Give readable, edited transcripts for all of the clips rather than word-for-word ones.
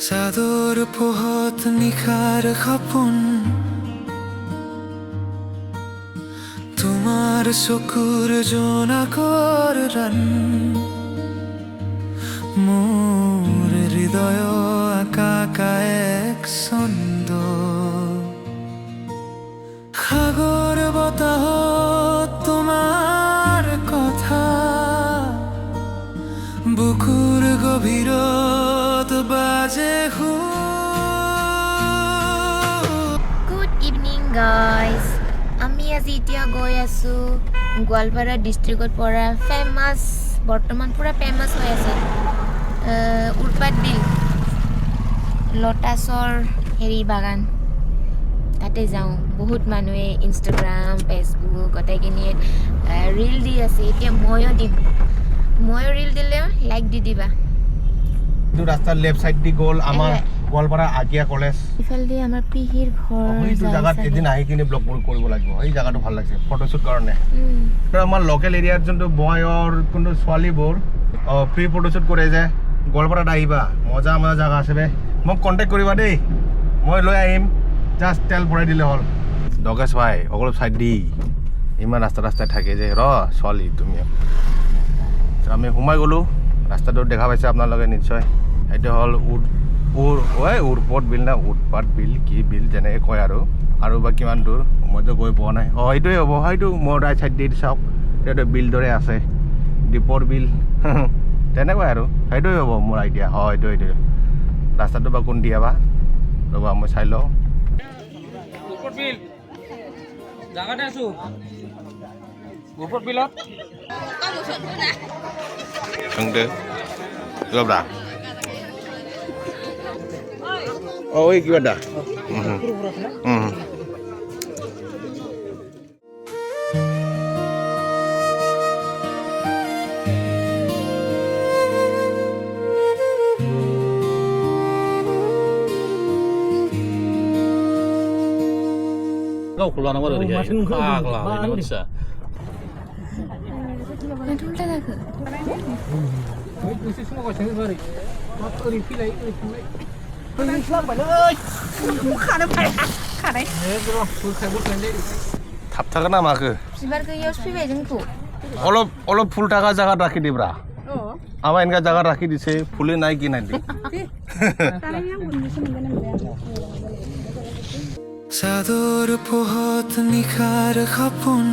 চাদৰ পোহত নিশাৰ সপোন তোমাৰ চকুৰ জোনাকৰ ৰাণ মোৰ হৃদয় আকাকা এক ছন্দ সাগৰ বতাহত তোমাৰ কথা বুকুৰ গভীৰত বাজে গুড ইভিনিং গাইজ আমি আজি এতিয়া গৈ আছোঁ গোৱালপাৰা ডিষ্ট্ৰিক্টত পৰা ফেমাছ বৰ্তমান পূৰা ফেমাছ হৈ আছে উৰপাত বিল লটাছৰ বাগান তাতে যাওঁ বহুত মানুহে ইনষ্টাগ্ৰাম ফেচবুক গোটেইখিনিয়ে ৰীল দি আছে এতিয়া ময়ো দিম ময়ো ৰীল দিলে লাইক দি দিবা এইটো ৰাস্তাৰ লেফট সাইড দি গ'ল আমাৰ গোৱালপাৰা আগিয়া কলেজ ইফালে আমাৰ পিহিৰ ঘৰ এইটো জায়গাত এদিন আহি কিনে ব্লগ কৰিব লাগিব এই জায়গাটো ভাল লাগিছে ফটোশ্বুট কাৰণে আমাৰ লোকেল এৰিয়াত যোনটো বয়ৰ কোনটো ছোৱালীবোৰ প্ৰি ফটোশ্বুট কৰে যে গোৱালপাৰাত আহিবা মজা মজা জাগা আছে বে মোক কণ্টেক্ট কৰিবা দেই মই লৈ আহিম জাষ্ট তেল ভৰাই দিলে হ'ল দগেশ ভাই অলপ চাইড দি ইমান ৰাস্তাই থাকে যে ছোৱালী তুমি আমি সোমাই গ'লোঁ ৰাস্তাটো দেখা পাইছে আপোনালোকে নিশ্চয় এইটো হ'ল উৰপত বিল না উৎপাত বিল কি বিল যেনেকৈ কয় আৰু বা কিমান দূৰ মইতো গৈ পোৱা নাই এইটোৱে হ'ব হয়তো মোৰ ৰাইট চাইড দি চাওক এইটো বিল দৰে আছে দীপৰ বিল তেনেকুৱাই আৰু সেইটোৱে হ'ব মোৰ আইডিয়া এইটোৱে ৰাস্তাটো বা কোন দিয়া বা ৰ'বা মই চাই লওঁ বিল জাগাতে আছো বিলত ৰ'বা ঐ কিবা দা kau keluar nama dari kayak keluar nama bisa থাপ থাকা না মাকে অলপ ফুল থাকা জায়গাত রাখি দিবরা আমার এনেকা জায়গা রাখি দিছে ফুলে নাই কি নাই দি চাদৰ পোহত নিশাৰ সপোন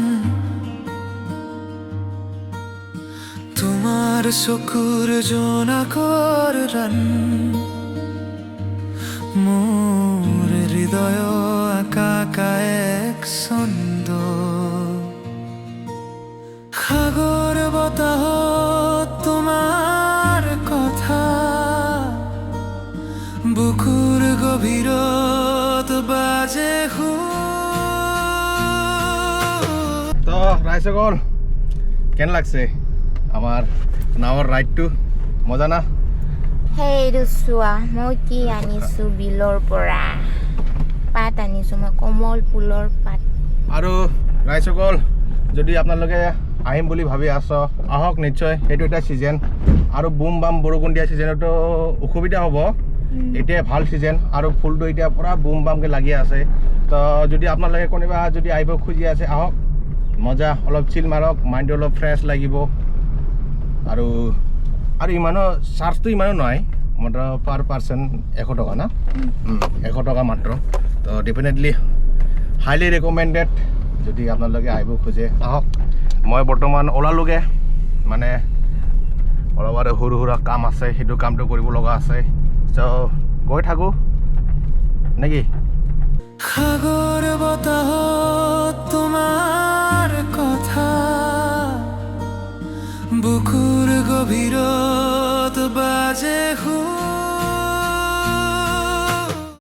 তোমাৰ চকুৰ জোনাকৰ ৰাণ মোৰ হৃদয় আকাকা এক ছন্দ সাগৰ বতাহত তোমাৰ কথা বুকুৰ গভীৰত বাজে তো ৰাইসকল কেন লাগছে আমাৰ নাওৰ ৰাইডটো মজা না সেইটো চোৱা মই কি আনিছোঁ বিলৰ পৰা পাত আনিছোঁ মই কমল ফুলৰ পাত আৰু ৰাইসকল যদি আপোনালোকে আহিম বুলি ভাবি আছ আহক নিশ্চয় সেইটো এটা সিজন আৰু বুম বাম বৰষুণ দিয়া সিজনতো অসুবিধা হ'ব এতিয়া ভাল সিজন আৰু ফুলটো এতিয়া পুৰা বুম বামকে লাগি আছে তো যদি আপোনালোকে কোনোবা যদি আহিব খুজি আছে আহক মজা অলপ চিল মাৰক মাইণ্ডটো অলপ ফ্ৰেছ লাগিব আৰু ইমানো চাৰ্জটো ইমানো নহয় মাত্ৰ পাৰ পাৰ্চন 100 টকা না 100 টকা মাত্ৰ তো ডেফিনেটলি হাইলি ৰেকমেণ্ডেড যদি আপোনালোকে আহিব খোজে আহক মই বৰ্তমান ওলালোগে মানে অলপ আৰু সৰু সুৰা কাম আছে সেইটো কামটো কৰিব লগা আছে তো গৈ থাকোঁ নেকি সাগৰ বতাহত তোমাৰ কথা বুকুৰ গভীৰত বাজে